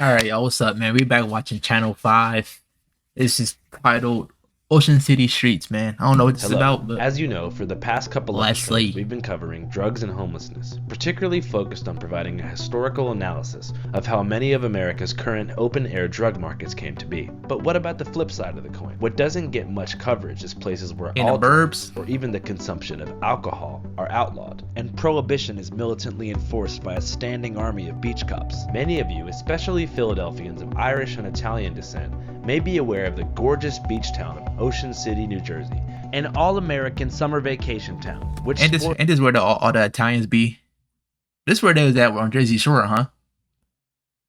Alright, y'all, what's up, man? We back watching Channel 5. This is titled Ocean City Streets, man. I don't know what this is about, but as you know, for the past couple of episodes, we've been covering drugs and homelessness, particularly focused on providing a historical analysis of how many of America's current open-air drug markets came to be. But what about the flip side of the coin? What doesn't get much coverage is places where all drugs, or even the consumption of alcohol, are outlawed, and prohibition is militantly enforced by a standing army of beach cops. Many of you, especially Philadelphians of Irish and Italian descent, may be aware of the gorgeous beach town of Ocean City, New Jersey, an all-American summer vacation town. Which this is where all the Italians be. This is where they was at on Jersey Shore, huh?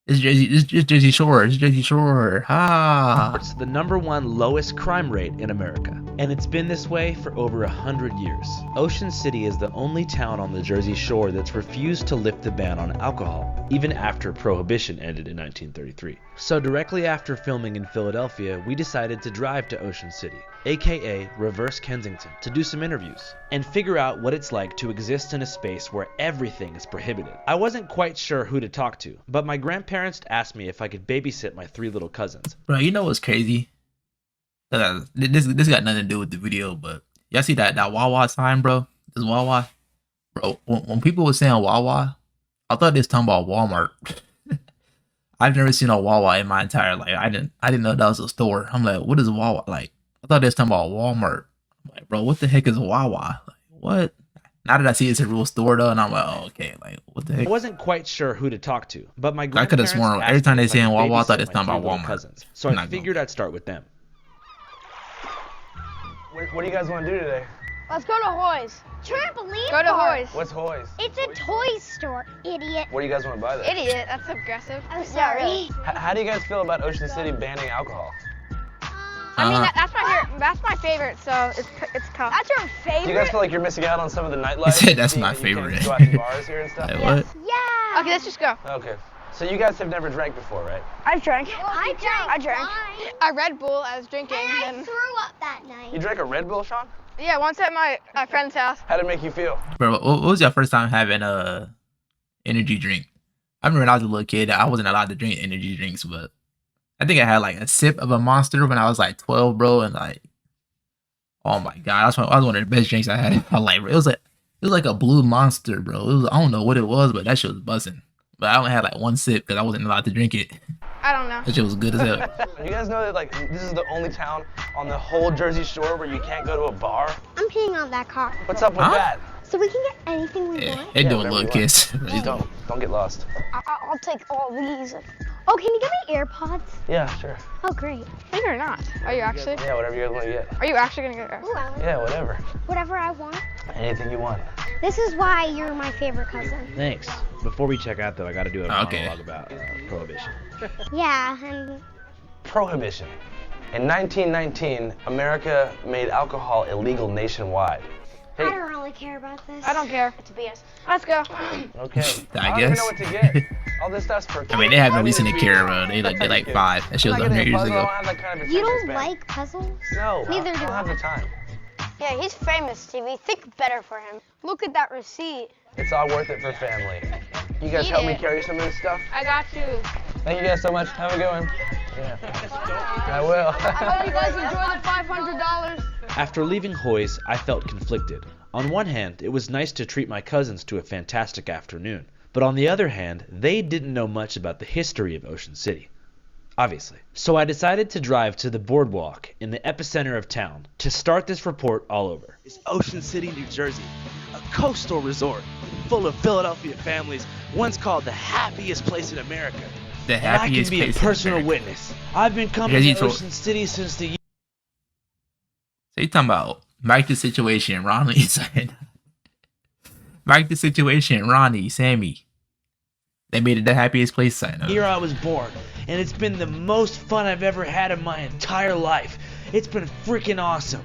It's Jersey Shore. It's Jersey Shore. It's the #1 lowest crime rate in America, and it's been this way for over 100 years. Ocean City is the only town on the Jersey Shore that's refused to lift the ban on alcohol, even after Prohibition ended in 1933. So directly after filming in Philadelphia, we decided to drive to Ocean City, aka Reverse Kensington, to do some interviews and figure out what it's like to exist in a space where everything is prohibited. I wasn't quite sure who to talk to, but my grandparents asked me if I could babysit my 3 little cousins. Bro, you know what's crazy? This got nothing to do with the video, but y'all see that Wawa sign, bro? This Wawa? Bro, when people were saying Wawa, I thought they was talking about Walmart. I've never seen a Wawa in my entire life. I didn't know that was a store. I'm like, what is a Wawa? Like, I thought they was talking about Walmart. I'm like, bro, what the heck is a Wawa? Like, what? Now that I see it's a real store though, and I'm like, oh, okay, like, what the heck? I wasn't quite sure who to talk to, but my I could have sworn every time they say Wawa, I thought they was talking about Walmart. Cousins, so I figured I'd start with them. What do you guys want to do today? Let's go to Hoy's. Trampoline Go to park. Hoy's. What's Hoy's? It's a toy store, idiot. What do you guys want to buy there? Idiot, that's aggressive. I'm sorry. Yeah, really. How do you guys feel about Ocean City banning alcohol? I mean, that's my favorite, so it's tough. That's your favorite? Do you guys feel like you're missing out on some of the nightlife? He said that's my favorite. You go out to bars here and stuff? Like, what? Yeah. Okay, let's just go. Okay. So you guys have never drank before, right? I drank. I drank. I Red Bull, I was drinking. And I threw up that night. You drank a Red Bull, Sean? Yeah, once at my friend's house. How'd it make you feel? Bro, what was your first time having a energy drink? I remember when I was a little kid, I wasn't allowed to drink energy drinks, but I think I had like a sip of a Monster when I was like 12, bro, and like, oh my god, that was one of the best drinks I had in my life. It was like a blue Monster, bro. I don't know what it was, but that shit was buzzing. But I only had like one sip because I wasn't allowed to drink it. I don't know. That shit was good as hell. You guys know that like this is the only town on the whole Jersey Shore where you can't go to a bar? I'm peeing on that car. What's up with that? So we can get anything we Yeah, want? they doing whatever little you kiss. Don't get lost. I'll take all these. Oh, can you get me AirPods? Yeah, sure. Oh, great. Think or not? Are you actually? Yeah, whatever you guys want to get. Are you actually gonna get Ooh, I like Yeah, whatever. whatever I want. Anything you want. This is why you're my favorite cousin. Thanks. Before we check out though, I gotta do a Okay. monologue about Prohibition. Yeah, and Prohibition. In 1919, America made alcohol illegal nationwide. I don't really care about this. I don't care. It's BS. Let's go. Okay. I don't even guess. know what to get. All this stuff's for kids. I mean, they have no Why reason would to it be- care, bro. They like 5. That shit was I'm not 100 getting a years puzzle. I ago. don't have that kind of You attention don't span. like puzzles? No. Neither I do don't have I. the time. Yeah, he's famous, Stevie. Think better for him. Look at that receipt. It's all worth it for family. You guys Eat help me it. carry some of this stuff? I got you. Thank you guys so much. Have a good one. Yeah. I will. I hope you guys enjoy the $500. After leaving Hoy's, I felt conflicted. On one hand, it was nice to treat my cousins to a fantastic afternoon. But on the other hand, they didn't know much about the history of Ocean City. Obviously. So I decided to drive to the boardwalk in the epicenter of town to start this report all over. It's Ocean City, New Jersey, a coastal resort full of Philadelphia families, once called the happiest place in America. The And I can happiest be a place in personal America. witness. I've been coming Jersey to Shore. Ocean City since the year. So you talking about Mike the Situation, Ronnie said. Mike the Situation, Ronnie, Sammy. They made it the happiest place sign. Here I was born, and it's been the most fun I've ever had in my entire life. It's been freaking awesome.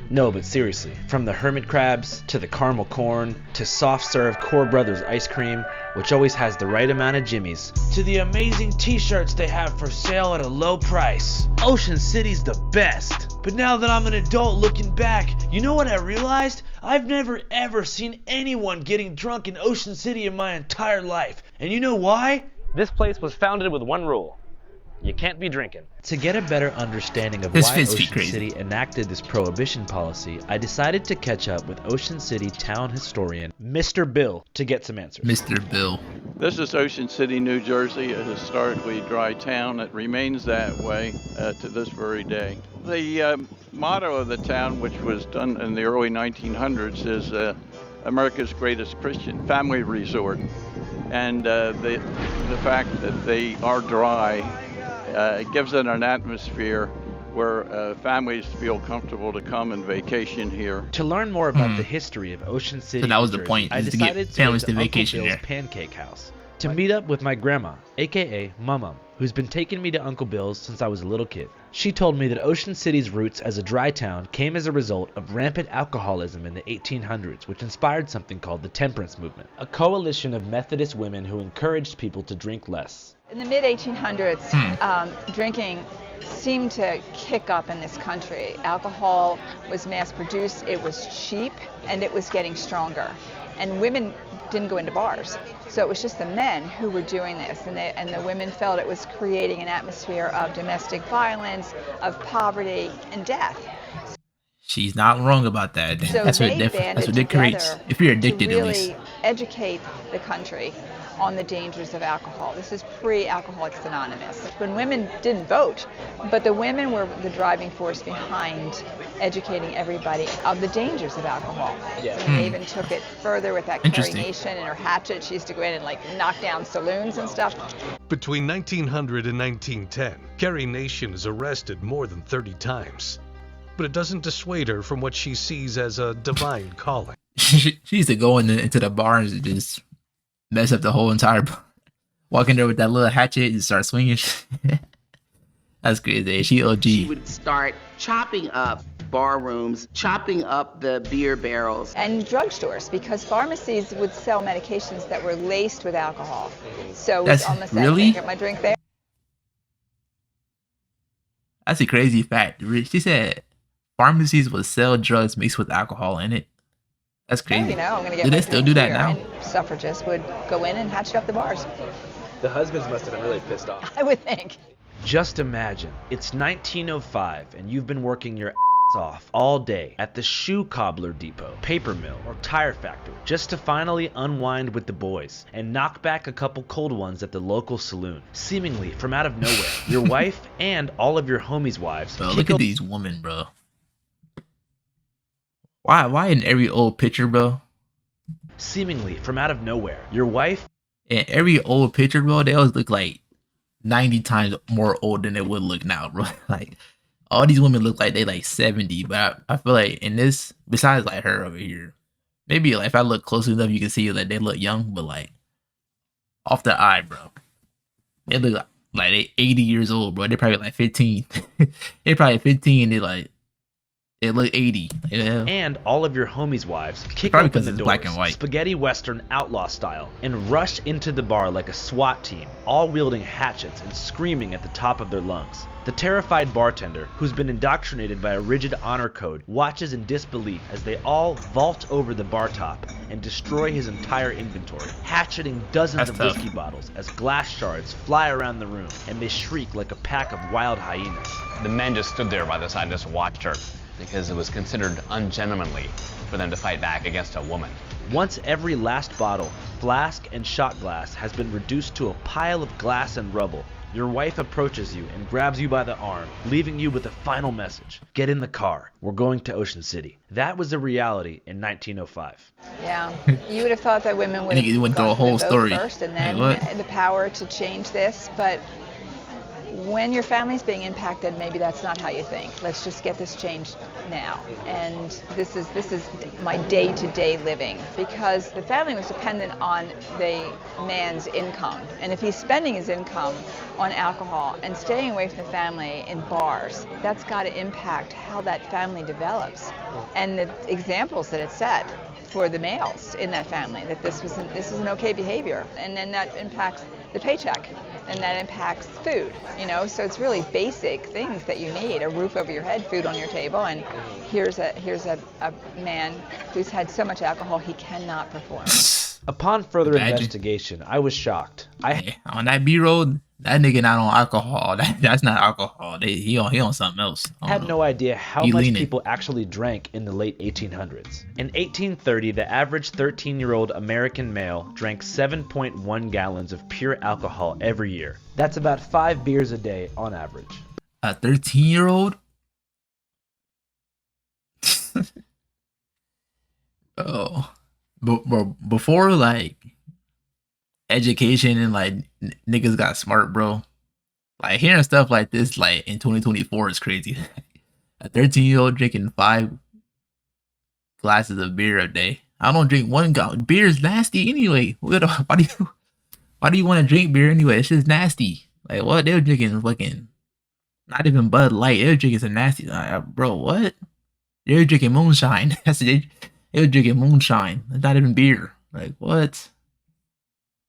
No, but seriously, from the hermit crabs, to the caramel corn, to soft serve Core Brothers ice cream, which always has the right amount of jimmies, To the amazing t-shirts they have for sale at a low price. Ocean City's the best. But now that I'm an adult looking back, you know what I realized? I've never ever seen anyone getting drunk in Ocean City in my entire life. And you know why? This place was founded with one rule. You can't be drinking. To get a better understanding of This why fits me Ocean crazy. City enacted this prohibition policy, I decided to catch up with Ocean City town historian Mr. Bill to get some answers. Mr. Bill. This is Ocean City, New Jersey, a historically dry town. It remains that way to this very day. The motto of the town, which was done in the early 1900s, is America's greatest Christian family resort. And the fact that they are dry gives it an atmosphere where families feel comfortable to come and vacation here. To learn more about the history of Ocean City, So that was New the Jersey, point, I is to get decided families to to go to vacation Uncle Bill's there. Pancake House to meet up with my grandma, aka Mama, who's been taking me to Uncle Bill's since I was a little kid. She told me that Ocean City's roots as a dry town came as a result of rampant alcoholism in the 1800s, which inspired something called the temperance movement, a coalition of Methodist women who encouraged people to drink less. In the mid-1800s, drinking seemed to kick up in this country. Alcohol was mass-produced, it was cheap, and it was getting stronger. And women didn't go into bars. So it was just the men who were doing this, and the women felt it was creating an atmosphere of domestic violence, of poverty, and death. She's not wrong about that. So That's they what banded it creates. together If you're addicted, to at really least. educate the country on the dangers of alcohol. This is pre-Alcoholics Anonymous. When women didn't vote, but the women were the driving force behind educating everybody of the dangers of alcohol. Yeah. And they even took it further with that Carrie Interesting. Nation and her hatchet. She used to go in and like knock down saloons and stuff. Between 1900 and 1910, Carrie Nation is arrested more than 30 times. But it doesn't dissuade her from what she sees as a divine calling. She used to go into the bars and just mess up the whole entire bar. Walk in there with that little hatchet and start swinging. That's crazy. She OG. She would start chopping up bar rooms, chopping up the beer barrels. And drugstores, because pharmacies would sell medications that were laced with alcohol. So That's it's almost really? like, get my drink there. That's a crazy fact. She said pharmacies would sell drugs mixed with alcohol in it. That's crazy. You know, I'm gonna get Do my they still drink do that here. now? And suffragists would go in and hatchet up the bars. The husbands must have been really pissed off. I would think. Just imagine, it's 1905 and you've been working your off all day at the shoe cobbler depot, paper mill, or tire factory just to finally unwind with the boys and knock back a couple cold ones at the local saloon. Seemingly from out of nowhere, your wife and all of your homies' wives Bro, look at these women, bro. Why in every old picture, bro? Seemingly from out of nowhere, your wife In every old picture, bro, they always look like 90 times more old than they would look now, bro. Like, all these women look like they like 70, but I feel like in this, besides like her over here, maybe like if I look close enough, you can see that they look young, but like off the eye, bro, they look like they 80 years old, bro. They're probably like 15. They're probably 15. They look 80. Yeah. and all of your homies' wives kick Probably open 'cause the it's doors, black and white. spaghetti western outlaw style, and rush into the bar like a SWAT team, all wielding hatchets and screaming at the top of their lungs. The terrified bartender, who's been indoctrinated by a rigid honor code, watches in disbelief as they all vault over the bar top and destroy his entire inventory, hatcheting dozens That's of tough. whiskey bottles as glass shards fly around the room and they shriek like a pack of wild hyenas. The men just stood there by the side and just watched her because it was considered ungentlemanly for them to fight back against a woman. Once every last bottle, flask, and shot glass has been reduced to a pile of glass and rubble, your wife approaches you and grabs you by the arm, leaving you with a final message. Get in the car. We're going to Ocean City. That was the reality in 1905. Yeah, you would have thought that women would I think you went through a gotten whole the vote story. first and then Like, what? the power to change this, but when your family's being impacted, maybe that's not how you think. Let's just get this changed now. And this is my day-to-day living, because the family was dependent on the man's income. And if he's spending his income on alcohol and staying away from the family in bars, that's got to impact how that family develops and the examples that it set for the males in that family, that this is an okay behavior. And then that impacts the paycheck, and that impacts food, you know. So it's really basic things that you need: a roof over your head, food on your table, and here's a man who's had so much alcohol he cannot perform. A Upon further investigation, I was shocked. On that B-roll, that nigga not on alcohol. That's not alcohol. He on something else. I had no idea how much people actually drank in the late 1800s. In 1830, the average 13-year-old American male drank 7.1 gallons of pure alcohol every year. That's about 5 beers a day on average. A 13-year-old? Oh. But before like education and like niggas got smart, bro. Like hearing stuff like this like in 2024 is crazy. A 13-year-old drinking 5 glasses of beer a day. I don't drink 1 gallon. Beer is nasty anyway. Why do you want to drink beer anyway? It's just nasty. Like what? They were drinking fucking not even Bud Light. They were drinking some nasty. Bro, what? They were drinking moonshine. They were drinking moonshine. It's not even beer. Like what?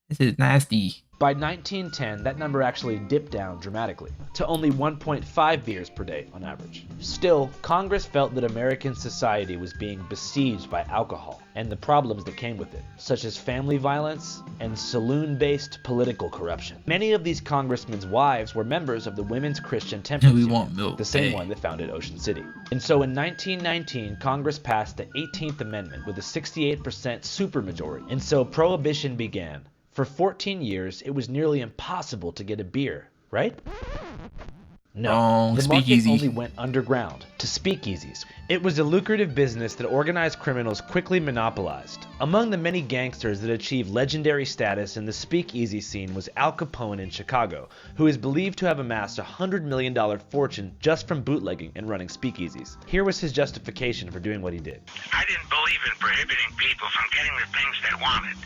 This is nasty. By 1910, that number actually dipped down dramatically to only 1.5 beers per day on average. Still, Congress felt that American society was being besieged by alcohol and the problems that came with it, such as family violence and saloon-based political corruption. Many of these congressmen's wives were members of the Women's Christian Temperance Union, the same one that founded Ocean City. And so in 1919, Congress passed the 18th Amendment with a 68% supermajority, and so Prohibition began. For 14 years, it was nearly impossible to get a beer, right? No, the market only went underground, to speakeasies. It was a lucrative business that organized criminals quickly monopolized. Among the many gangsters that achieved legendary status in the speakeasy scene was Al Capone in Chicago, who is believed to have amassed a $100 million fortune just from bootlegging and running speakeasies. Here was his justification for doing what he did. I didn't believe in prohibiting people from getting the things they wanted.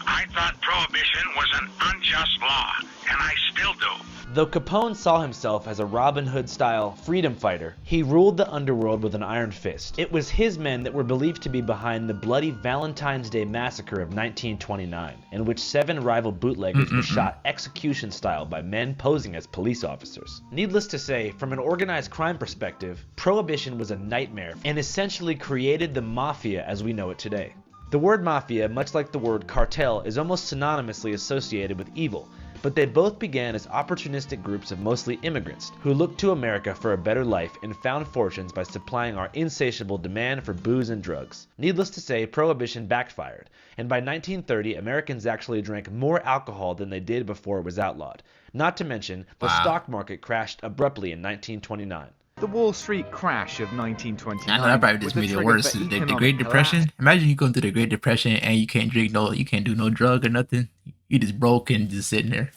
I thought prohibition was an unjust law, and I still do. Though Capone saw himself as a Robin Hood-style freedom fighter, he ruled the underworld with an iron fist. It was his men that were believed to be behind the bloody Valentine's Day massacre of 1929, in which 7 rival bootleggers were shot execution-style by men posing as police officers. Needless to say, from an organized crime perspective, Prohibition was a nightmare and essentially created the mafia as we know it today. The word mafia, much like the word cartel, is almost synonymously associated with evil, but they both began as opportunistic groups of mostly immigrants who looked to America for a better life and found fortunes by supplying our insatiable demand for booze and drugs. Needless to say, Prohibition backfired, and by 1930, Americans actually drank more alcohol than they did before it was outlawed. Not to mention, the stock market crashed abruptly in 1929. The Wall Street crash of 1929. I know that probably just made it worse. The Great Depression. Imagine you going through the Great Depression and you can't drink you can't do no drug or nothing. You just broke and just sitting there.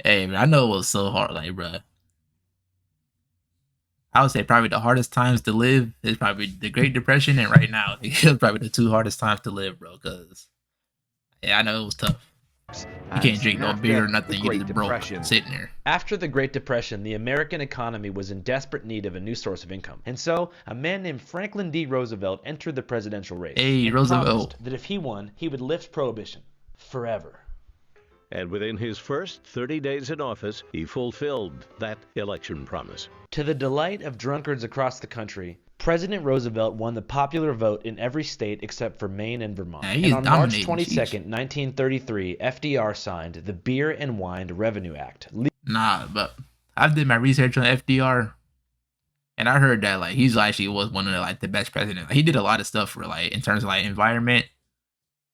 Hey man, I know it was so hard, like bruh. I would say probably the hardest times to live is probably the Great Depression and right now. It's probably the 2 hardest times to live, bro. Cause yeah, I know it was tough. You can't drink no beer or nothing. You just broke sitting there. After the Great Depression, the American economy was in desperate need of a new source of income. And so, a man named Franklin D. Roosevelt entered the presidential race. Hey, Roosevelt. That if he won, he would lift Prohibition. Forever. And within his first 30 days in office, he fulfilled that election promise. To the delight of drunkards across the country, President Roosevelt won the popular vote in every state except for Maine and Vermont. Yeah, and on March 22nd, 1933, FDR signed the Beer and Wine Revenue Act. Nah, but I did my research on FDR, and I heard that like he's actually was one of the best presidents. Like, he did a lot of stuff for like in terms of like environment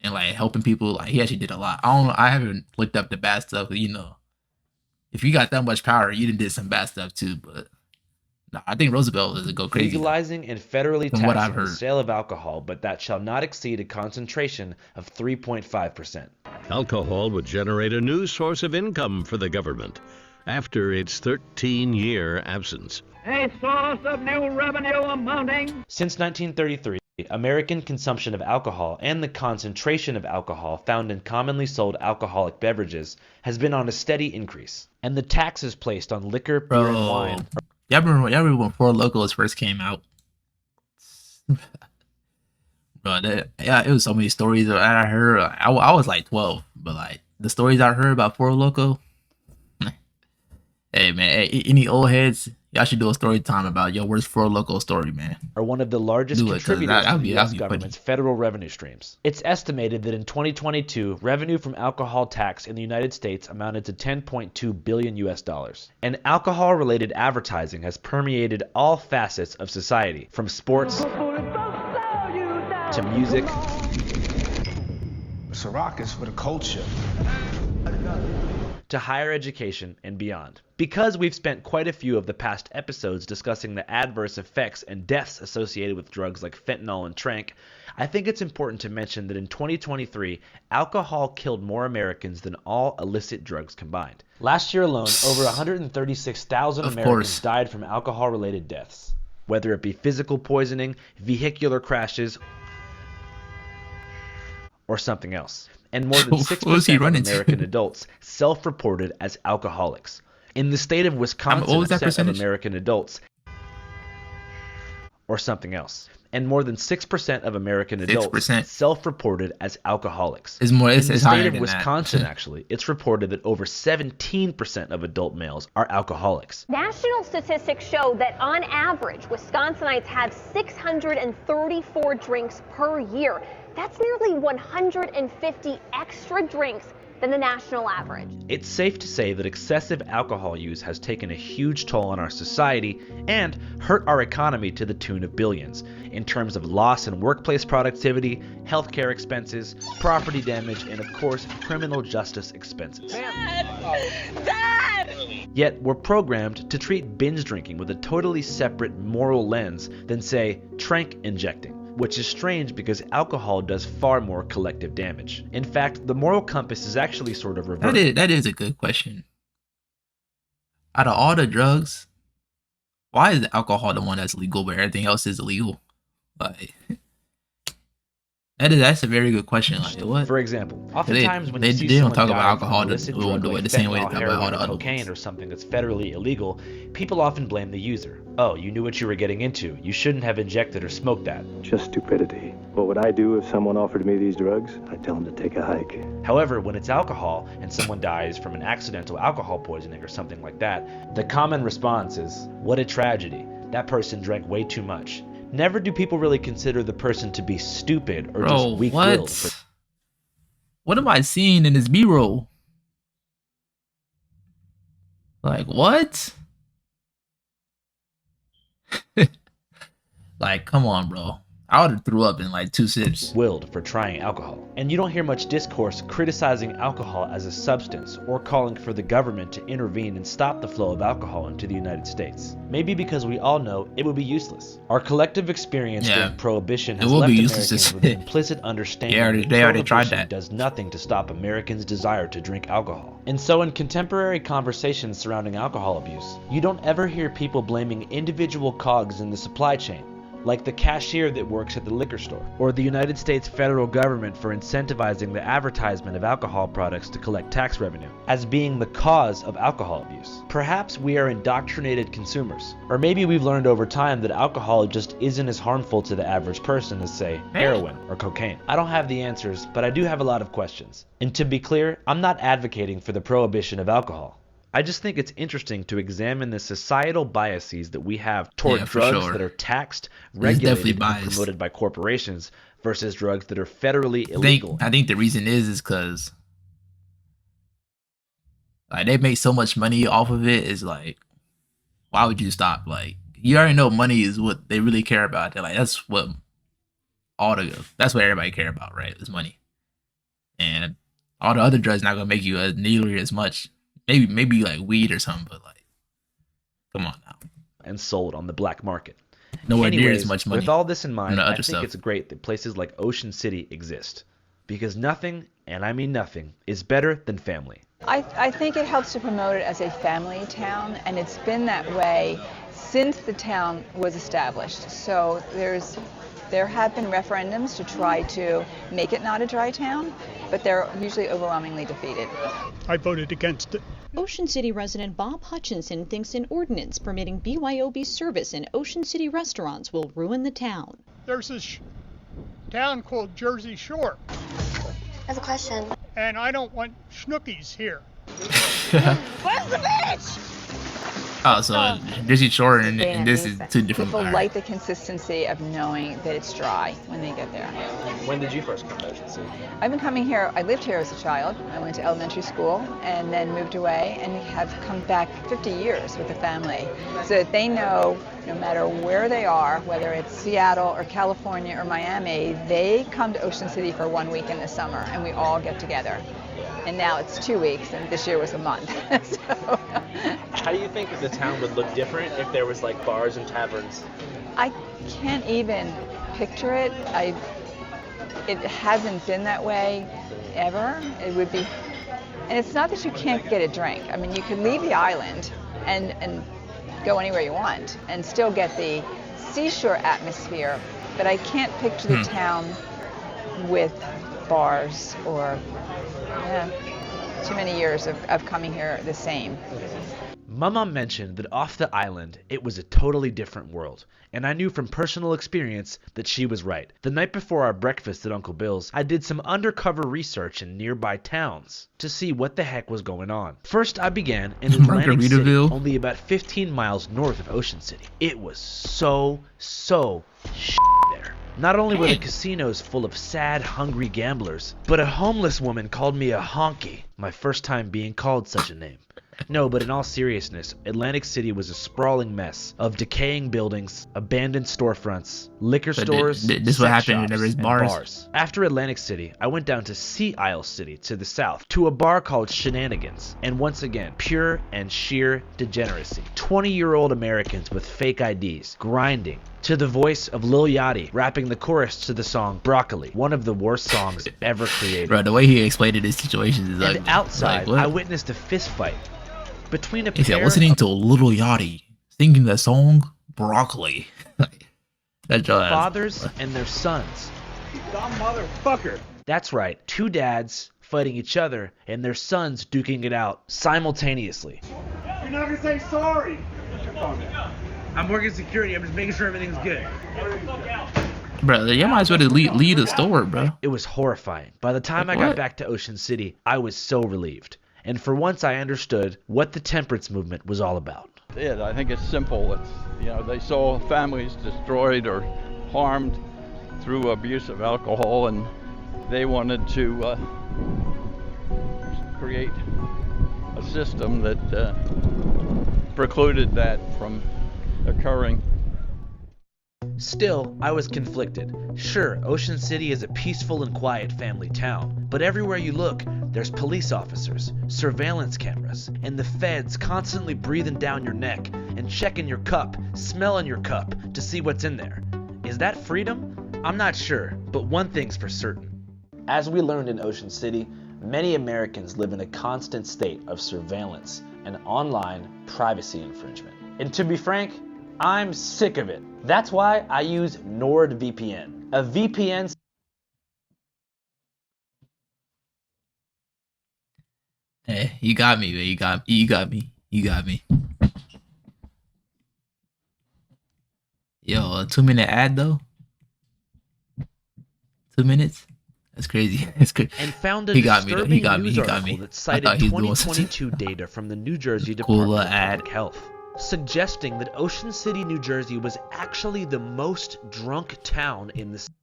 and like helping people. Like he actually did a lot. I haven't looked up the bad stuff, but you know, if you got that much power, you did some bad stuff too. But no, I think Roosevelt is a go crazy. Legalizing and federally taxing the sale of alcohol, but that shall not exceed a concentration of 3.5%. Alcohol would generate a new source of income for the government after its 13-year absence. A source of new revenue amounting. Since 1933, American consumption of alcohol and the concentration of alcohol found in commonly sold alcoholic beverages has been on a steady increase, and the taxes placed on liquor, beer, and wine. Y'all remember when Four Locos first came out? Bro, it was so many stories that I heard. I was like 12, but like the stories I heard about Four Loko. Hey man, any old heads Y'all should do a story time about your worst Four Loko story, man. Are one of the largest Do it, 'cause contributors to that'd the be U.S. funny. government's federal revenue streams. It's estimated that in 2022, revenue from alcohol tax in the United States amounted to $10.2 billion US. And alcohol-related advertising has permeated all facets of society, from sports to music. Ciroc is for the culture. To higher education and beyond. Because we've spent quite a few of the past episodes discussing the adverse effects and deaths associated with drugs like fentanyl and tranq, I think it's important to mention that in 2023, alcohol killed more Americans than all illicit drugs combined. Last year alone, over 136,000 Americans died from alcohol-related deaths, whether it be physical poisoning, vehicular crashes, or something else. And more than 6% of American adults self-reported as alcoholics. In the state of Wisconsin, what was that a percent of percentage? American adults, or something else. And more than 6% of American adults 6%. self-reported as alcoholics. It's more. In It's the higher state of than Wisconsin, that. actually, it's reported that over 17% of adult males are alcoholics. National statistics show that on average, Wisconsinites have 634 drinks per year. That's nearly 150 extra drinks than the national average. It's safe to say that excessive alcohol use has taken a huge toll on our society and hurt our economy to the tune of billions, in terms of loss in workplace productivity, healthcare expenses, property damage, and of course, criminal justice expenses. Dad! Yet we're programmed to treat binge drinking with a totally separate moral lens than, say, tranq injecting, which is strange because alcohol does far more collective damage. In fact, the moral compass is actually sort of reversed. That is a good question. Out of all the drugs, why is alcohol the one that's legal but everything else is illegal? Like, that's a very good question. Like, what? For example, oftentimes when you see they don't someone talk die about alcohol from an illicit the drug like the same way they fentanyl, talk about all heroin, the or other cocaine, ones. or something that's federally illegal, people often blame the user. Oh, you knew what you were getting into. You shouldn't have injected or smoked that. Just stupidity. What would I do if someone offered me these drugs? I'd tell them to take a hike. However, when it's alcohol and someone dies from an accidental alcohol poisoning or something like that, the common response is, what a tragedy. That person drank way too much. Never do people really consider the person to be stupid or just weak-willed. What am I seeing in this B-roll? Like, what? Like, come on, bro. I would have threw up in like 2 sips. Willed for trying alcohol. And you don't hear much discourse criticizing alcohol as a substance or calling for the government to intervene and stop the flow of alcohol into the United States. Maybe because we all know it would be useless. Our collective experience during Prohibition has left Americans with an implicit understanding that they already tried Prohibition that. does nothing to stop Americans' desire to drink alcohol. And so in contemporary conversations surrounding alcohol abuse, you don't ever hear people blaming individual cogs in the supply chain, like the cashier that works at the liquor store, or the United States federal government for incentivizing the advertisement of alcohol products to collect tax revenue, as being the cause of alcohol abuse. Perhaps we are indoctrinated consumers, or maybe we've learned over time that alcohol just isn't as harmful to the average person as, say, heroin or cocaine. I don't have the answers, but I do have a lot of questions. And to be clear, I'm not advocating for the prohibition of alcohol. I just think it's interesting to examine the societal biases that we have toward drugs that are taxed, regulated, and promoted by corporations versus drugs that are federally illegal. I think the reason is because like they make so much money off of it. Is like, why would you stop? Like, you already know money is what they really care about. They're like, that's what everybody care about, right? Is money, and all the other drugs not gonna make you nearly as much. Maybe like weed or something, but like, come on now. And sold on the black market. Nowhere near as much money. With all this in mind, I think stuff. it's great that places like Ocean City exist. Because nothing, and I mean nothing, is better than family. I think it helps to promote it as a family town, and it's been that way since the town was established. So there have been referendums to try to make it not a dry town, but they're usually overwhelmingly defeated. I voted against it. Ocean City resident Bob Hutchinson thinks an ordinance permitting BYOB service in Ocean City restaurants will ruin the town. There's this town called Jersey Shore. I have a question. And I don't want schnookies here. Where's the beach? Oh, so Jersey Shore and this is two different. People like the consistency of knowing that it's dry when they get there. When did you first come to Ocean City? I've been coming here, I lived here as a child. I went to elementary school and then moved away and have come back 50 years with the family. So that they know no matter where they are, whether it's Seattle or California or Miami, they come to Ocean City for 1 week in the summer and we all get together. And now it's 2 weeks and this year was a month. So, how do you think the town would look different if there was like bars and taverns? I can't even picture it. It hasn't been that way ever. It would be, and it's not that you can't get a drink. I mean, you could leave the island and go anywhere you want and still get the seashore atmosphere, but I can't picture the town with bars or, too many years of coming here the same. Mama mentioned that off the island, it was a totally different world, and I knew from personal experience that she was right. The night before our breakfast at Uncle Bill's, I did some undercover research in nearby towns to see what the heck was going on. First, I began in Atlantic City, only about 15 miles north of Ocean City. It was so there. Not only were the casinos full of sad, hungry gamblers, but a homeless woman called me a honky, my first time being called such a name. No, but in all seriousness, Atlantic City was a sprawling mess of decaying buildings, abandoned storefronts, liquor stores, this what happened whenever it's bars. After Atlantic City, I went down to Sea Isle City to the south, to a bar called Shenanigans, and once again, pure and sheer degeneracy. 20-year-old Americans with fake IDs, grinding, to the voice of Lil Yachty rapping the chorus to the song Broccoli, one of the worst songs ever created. Bro, the way he explained it, his situation is like, and outside, I witnessed a fist fight between a pair. He said, listening to Lil Yachty singing the song Broccoli. That's fathers and their sons. You dumb motherfucker. That's right, two dads fighting each other and their sons duking it out simultaneously. You're not gonna say sorry. Put your phone down. I'm working security. I'm just making sure everything's good. Bro, you might as well lead the store, bro. It was horrifying. By the time I got back to Ocean City, I was so relieved. And for once I understood what the temperance movement was all about. Yeah, I think it's simple. It's, they saw families destroyed or harmed through abuse of alcohol, and they wanted to create a system that precluded that from occurring. Still, I was conflicted. Sure, Ocean City is a peaceful and quiet family town, but everywhere you look, there's police officers, surveillance cameras, and the feds constantly breathing down your neck and checking your cup, smelling your cup to see what's in there. Is that freedom? I'm not sure, but one thing's for certain. As we learned in Ocean City, many Americans live in a constant state of surveillance and online privacy infringement. And to be frank, I'm sick of it. That's why I use NordVPN. A VPN. Hey, you got me, man. You got me. Yo, a 2-minute ad though? 2 minutes? That's crazy. That's crazy. And found a disturbing news article that cited 2022 data from the New Jersey Department of Public Health, suggesting that Ocean City, New Jersey was actually the most drunk town in the state.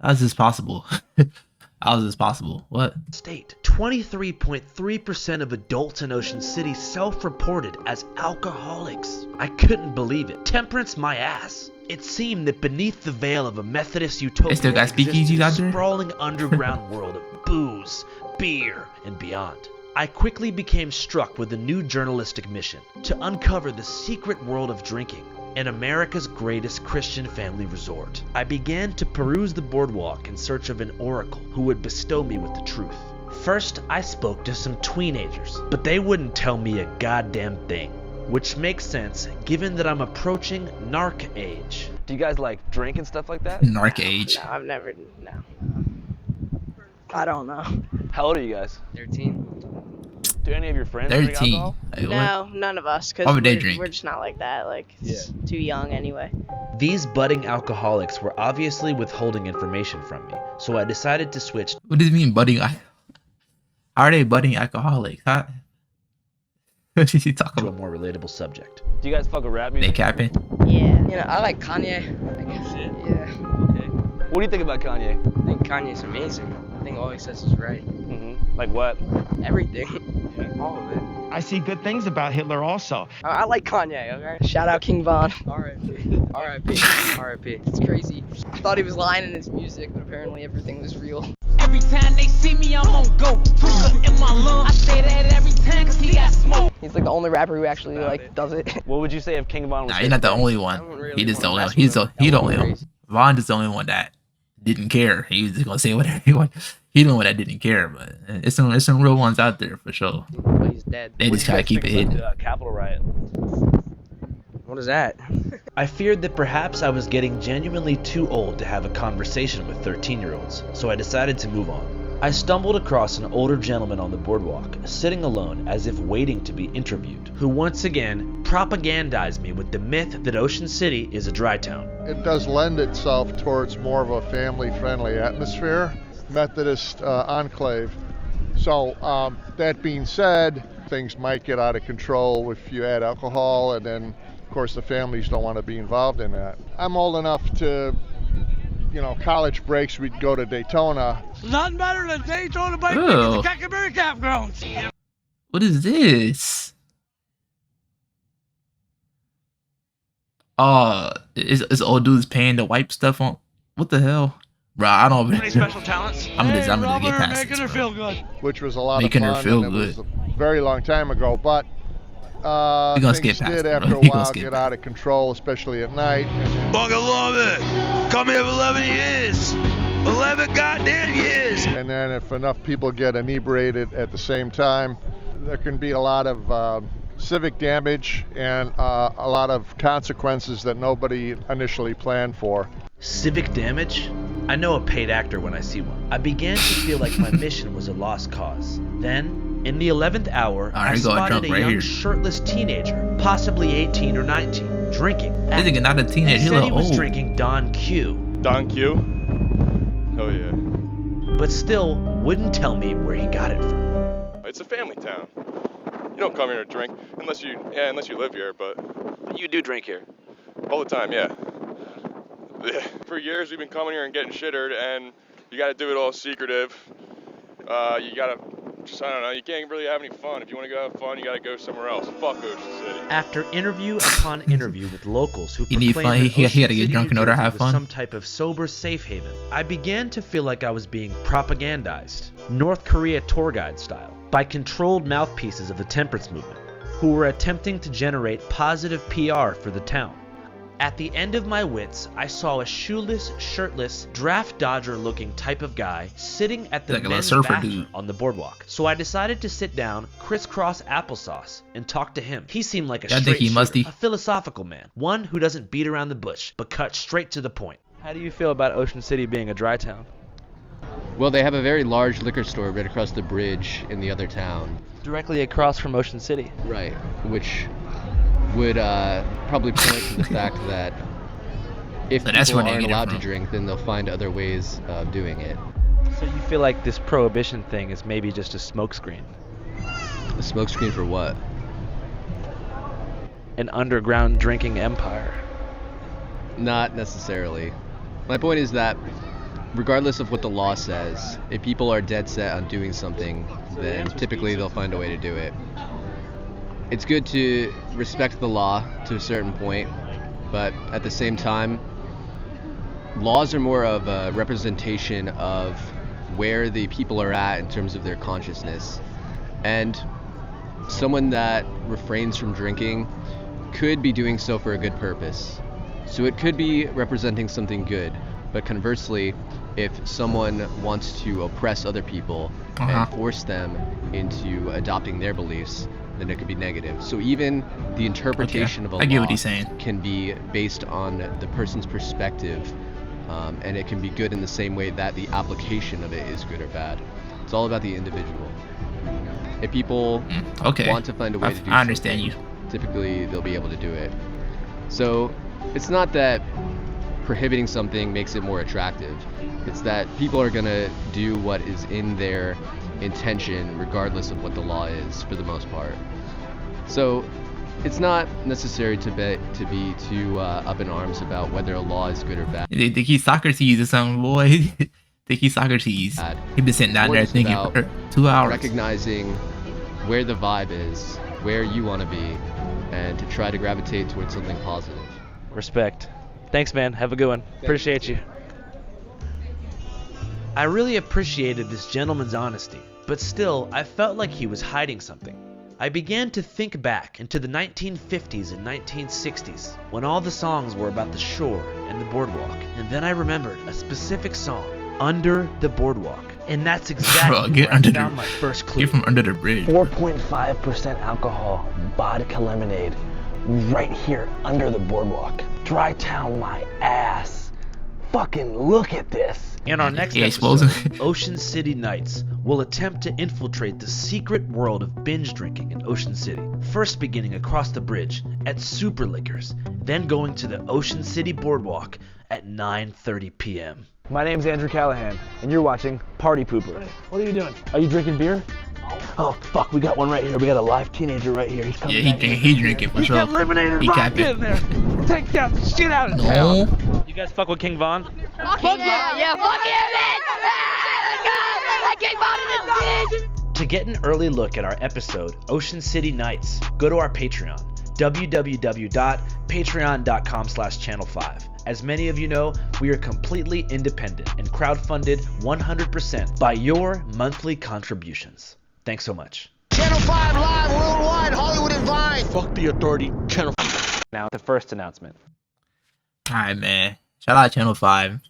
How is this possible? How is this possible? What? State. 23.3% of adults in Ocean City self-reported as alcoholics. I couldn't believe it. Temperance my ass. It seemed that beneath the veil of a Methodist utopia still got speakeasies out there? Sprawling underground world of booze, beer, and beyond. I quickly became struck with a new journalistic mission to uncover the secret world of drinking in America's greatest Christian family resort. I began to peruse the boardwalk in search of an oracle who would bestow me with the truth. First, I spoke to some tweenagers, but they wouldn't tell me a goddamn thing, which makes sense given that I'm approaching narc age. Do you guys like drink and stuff like that? Narc age? No, I've never, no. I don't know. How old are you guys? 13. Do any of your friends 13. drink alcohol? No, none of us, because we're just not like that. Like, it's too young anyway. These budding alcoholics were obviously withholding information from me, so I decided to switch. What does it mean, budding? How are they budding alcoholics? She's talking to a more relatable subject. Do you guys fuck with rap music? They capping. Yeah. You know, I like Kanye. Shit. Yeah. Okay. What do you think about Kanye? I think Kanye's amazing. I think all he says is right. Like what? Everything. All of it. I see good things about Hitler also. I like Kanye, okay? Shout out King Von. R.I.P. R.I.P. R.I.P. It's crazy. I thought he was lying in his music, but apparently everything was real. Every time they see me, I'm on go. In my lungs. I say that every time cause he got smoke. He's like the only rapper who actually like does it. What would you say if King Von was? Nah, he's not the only one. He just the only one. He the only one. Von is the only one that didn't care. He was just gonna say whatever he wanted. He the one that didn't care, but it's some real ones out there for sure. But he's dead. They just try to keep it hidden. Capitol riot. What is that? I feared that perhaps I was getting genuinely too old to have a conversation with 13-year-olds, so I decided to move on. I stumbled across an older gentleman on the boardwalk, sitting alone as if waiting to be interviewed, who once again propagandized me with the myth that Ocean City is a dry town. It does lend itself towards more of a family-friendly atmosphere, Methodist enclave. So that being said, things might get out of control if you add alcohol, and then of course the families don't want to be involved in that. I'm old enough to, you know, college breaks, we'd go to Daytona. Nothing better than Daytona bike at the Cockaberry Campgrounds. What is this? Is old dudes paying to wipe stuff on? What the hell? Bro, I don't. Any special talents? I'm just get past making her feel good. Which was a lot making of fun. Her feel and good. It was a very long time ago, but things did after a while get out of control, especially at night. Fucking love it. Come here for 11 years. 11 goddamn years. And then if enough people get inebriated at the same time, there can be a lot of civic damage and a lot of consequences that nobody initially planned for. Civic damage? I know a paid actor when I see one. I began to feel like my mission was a lost cause. Then, in the 11th hour, I spotted a young shirtless teenager, possibly 18 or 19, drinking. I think not a teenager, he said he was drinking Don Q. Don Q? Hell yeah. But still wouldn't tell me where he got it from. It's a family town. You don't come here to drink unless you live here, but you do drink here. All the time, yeah. For years we've been coming here and getting shittered, and you got to do it all secretive. You got to just, I don't know, you can't really have any fun. If you want to go have fun, you got to go somewhere else. Fuck Ocean City. After interview upon interview with locals who proclaimed that Ocean City, New Jersey was some type of sober safe haven, I began to feel like I was being propagandized, North Korea tour guide style, by controlled mouthpieces of the temperance movement, who were attempting to generate positive PR for the town. At the end of my wits, I saw a shoeless, shirtless, draft dodger-looking type of guy sitting at the men's bathroom on the boardwalk. So I decided to sit down, crisscross applesauce, and talk to him. He seemed like a straight shooter, a philosophical man, one who doesn't beat around the bush, but cut straight to the point. How do you feel about Ocean City being a dry town? Well, they have a very large liquor store right across the bridge in the other town. Directly across from Ocean City. Right, which would probably point to the fact that if people aren't allowed to drink, then they'll find other ways of doing it. So you feel like this prohibition thing is maybe just a smokescreen? A smokescreen for what? An underground drinking empire. Not necessarily. My point is that regardless of what the law says, if people are dead set on doing something, then typically they'll find a way to do it. It's good to respect the law to a certain point, but at the same time, laws are more of a representation of where the people are at in terms of their consciousness. And someone that refrains from drinking could be doing so for a good purpose. So it could be representing something good, but conversely, if someone wants to oppress other people and force them into adopting their beliefs, then it could be negative. So even the interpretation of a law can be based on the person's perspective, and it can be good in the same way that the application of it is good or bad. It's all about the individual. If people want to find a way to do something, typically they'll be able to do it. So it's not that prohibiting something makes it more attractive. It's that people are gonna do what is in their intention regardless of what the law is, for the most part. So it's not necessary to be too up in arms about whether a law is good or bad. They think he's Socrates or something, boy. Think he's Socrates. He been sitting down there thinking for 2 hours. Recognizing where the vibe is, where you want to be, and to try to gravitate towards something positive. Respect. Thanks, man. Have a good one. Appreciate you. I really appreciated this gentleman's honesty, but still, I felt like he was hiding something. I began to think back into the 1950s and 1960s, when all the songs were about the shore and the boardwalk, and then I remembered a specific song, Under the Boardwalk. And that's exactly where I found my first clue. Get from under the bridge. 4.5% alcohol, vodka lemonade, right here under the boardwalk. Dry town my ass. Fucking look at this. In our next episode, Ocean City Nights will attempt to infiltrate the secret world of binge drinking in Ocean City. First beginning across the bridge at Super Liquors, then going to the Ocean City Boardwalk at 9:30 p.m. My name's Andrew Callaghan, and you're watching Party Pooper. What are you doing? Are you drinking beer? Oh, fuck, we got one right here. We got a live teenager right here. He's coming. Yeah, he drinking for sure. He got eliminated right in there. Take that shit out of town. You guys fuck with King Von? Fuck yeah, fuck yeah, man! That King Von is a bitch! To get an early look at our episode, Ocean City Nights, go to our Patreon, www.patreon.com/channel5. As many of you know, we are completely independent and crowdfunded 100% by your monthly contributions. Thanks so much. Channel 5 live worldwide, Hollywood and Vine. Fuck the authority, Channel. Now, the first announcement. Alright, man. Shout out Channel 5.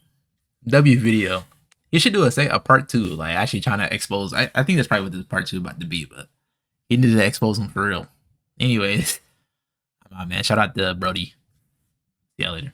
W video. You should do a part 2, like actually trying to expose. I think that's probably what this part 2 about to be, but he needed to expose him for real. Anyways, man, shout out to Brody. See y'all later.